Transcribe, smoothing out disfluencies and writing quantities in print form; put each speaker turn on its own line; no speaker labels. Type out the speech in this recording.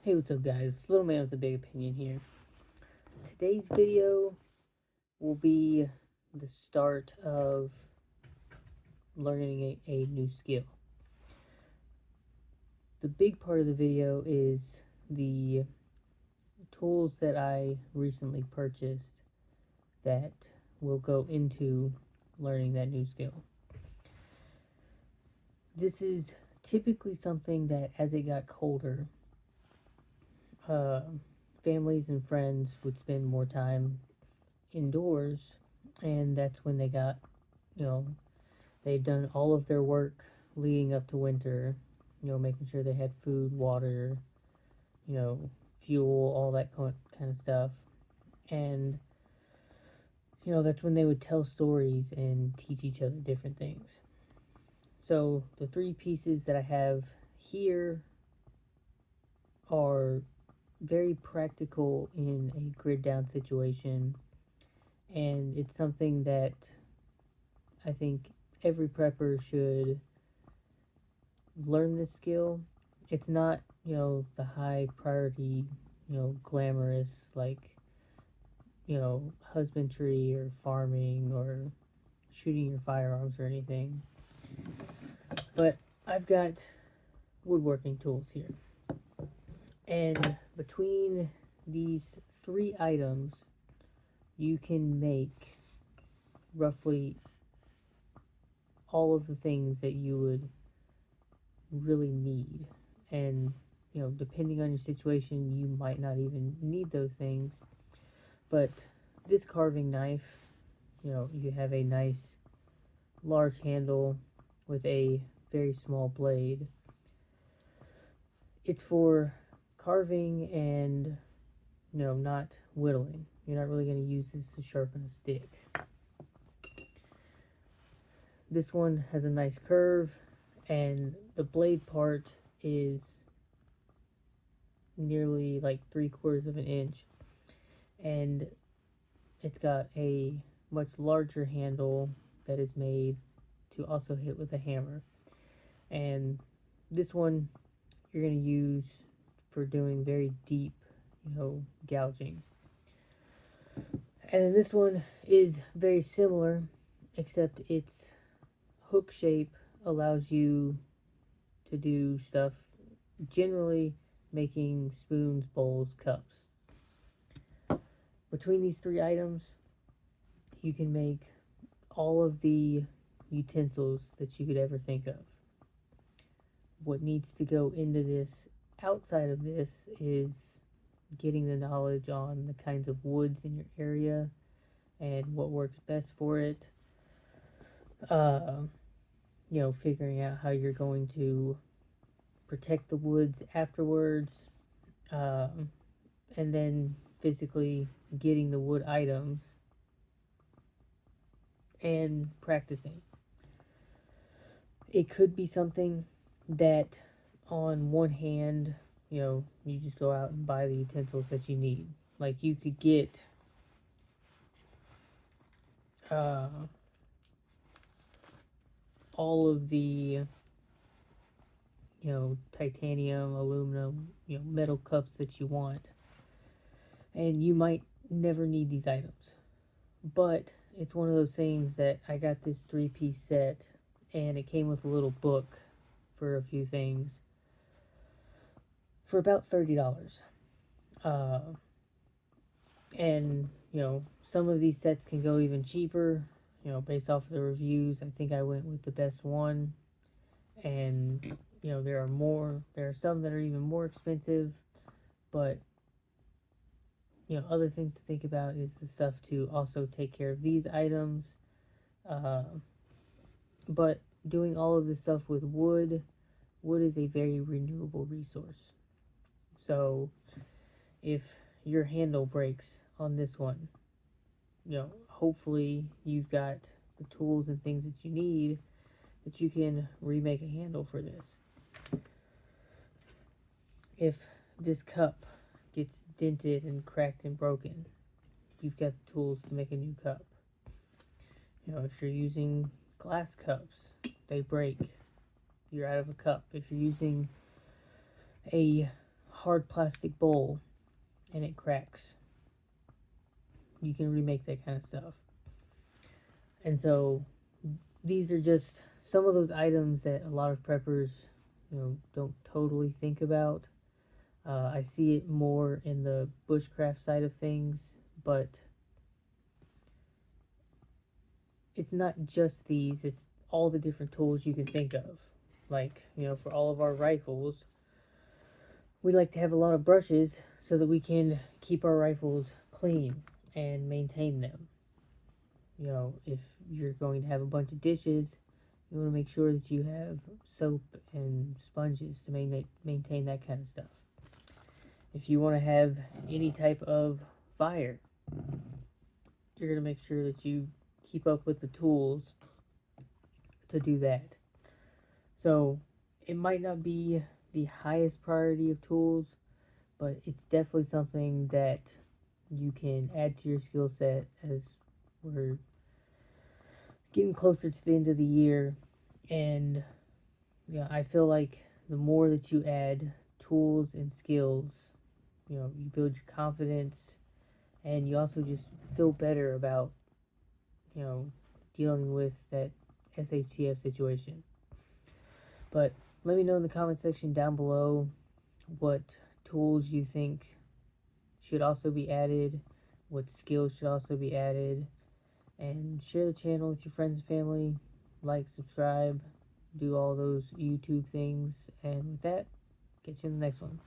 Hey, what's up, guys? Little man with a big opinion here. Today's video will be the start of learning a new skill. The big part of the video is the tools that I recently purchased that will go into learning that new skill. This is typically something that, as it got colder, uh, families and friends would spend more time indoors, and that's when they got, you know, they'd done all of their work leading up to winter, making sure they had food, water, fuel, all that kind of stuff. And, that's when they would tell stories and teach each other different things. So the three pieces that I have here are very practical in a grid down situation, and it's something that I think every prepper should learn this skill. It's not, the high priority, glamorous, like, husbandry or farming or shooting your firearms or anything. But I've got woodworking tools here. And between these three items, you can make roughly all of the things that you would really need. And depending on your situation, you might not even need those things. But this carving knife, you have a nice large handle with a very small blade. It's for carving and not whittling. You're not really going to use this to sharpen a stick. This one has a nice curve, and the blade part is nearly like 3/4 of an inch, and it's got a much larger handle that is made to also hit with a hammer. And this one you're going to use for doing very deep, gouging. And then this one is very similar, except its hook shape allows you to do stuff, generally making spoons, bowls, cups. Between these three items, you can make all of the utensils that you could ever think of. What needs to go into this outside of this is getting the knowledge on the kinds of woods in your area and what works best for it. Figuring out how you're going to protect the woods afterwards, and then physically getting the wood items and practicing. It could be something that, on one hand, you just go out and buy the utensils that you need. Like, you could get all of the titanium, aluminum, metal cups that you want, and you might never need these items. But it's one of those things that I got this 3-piece set, and it came with a little book for a few things for about $30. And some of these sets can go even cheaper, based off of the reviews. I think I went with the best one, and there are some that are even more expensive. But other things to think about is the stuff to also take care of these items. But doing all of this stuff with wood is a very renewable resource. So if your handle breaks on this one, hopefully you've got the tools and things that you need that you can remake a handle for this. If this cup gets dented and cracked and broken, you've got the tools to make a new cup. If you're using glass cups, they break, you're out of a cup. If you're using a hard plastic bowl and it cracks. You can remake that kind of stuff. And so these are just some of those items that a lot of preppers, don't totally think about. I see it more in the bushcraft side of things, but it's not just these, it's all the different tools you can think of. Like, for all of our rifles, we like to have a lot of brushes so that we can keep our rifles clean and maintain them. If you're going to have a bunch of dishes, you want to make sure that you have soap and sponges to maintain that kind of stuff. If you want to have any type of fire, you're going to make sure that you keep up with the tools to do that. So it might not be the highest priority of tools, but it's definitely something that you can add to your skill set as we're getting closer to the end of the year. And I feel like the more that you add tools and skills, you build your confidence, and you also just feel better about dealing with that SHTF situation. But let me know in the comment section down below what tools you think should also be added, what skills should also be added, and share the channel with your friends and family. Like, subscribe, do all those YouTube things, and with that, catch you in the next one.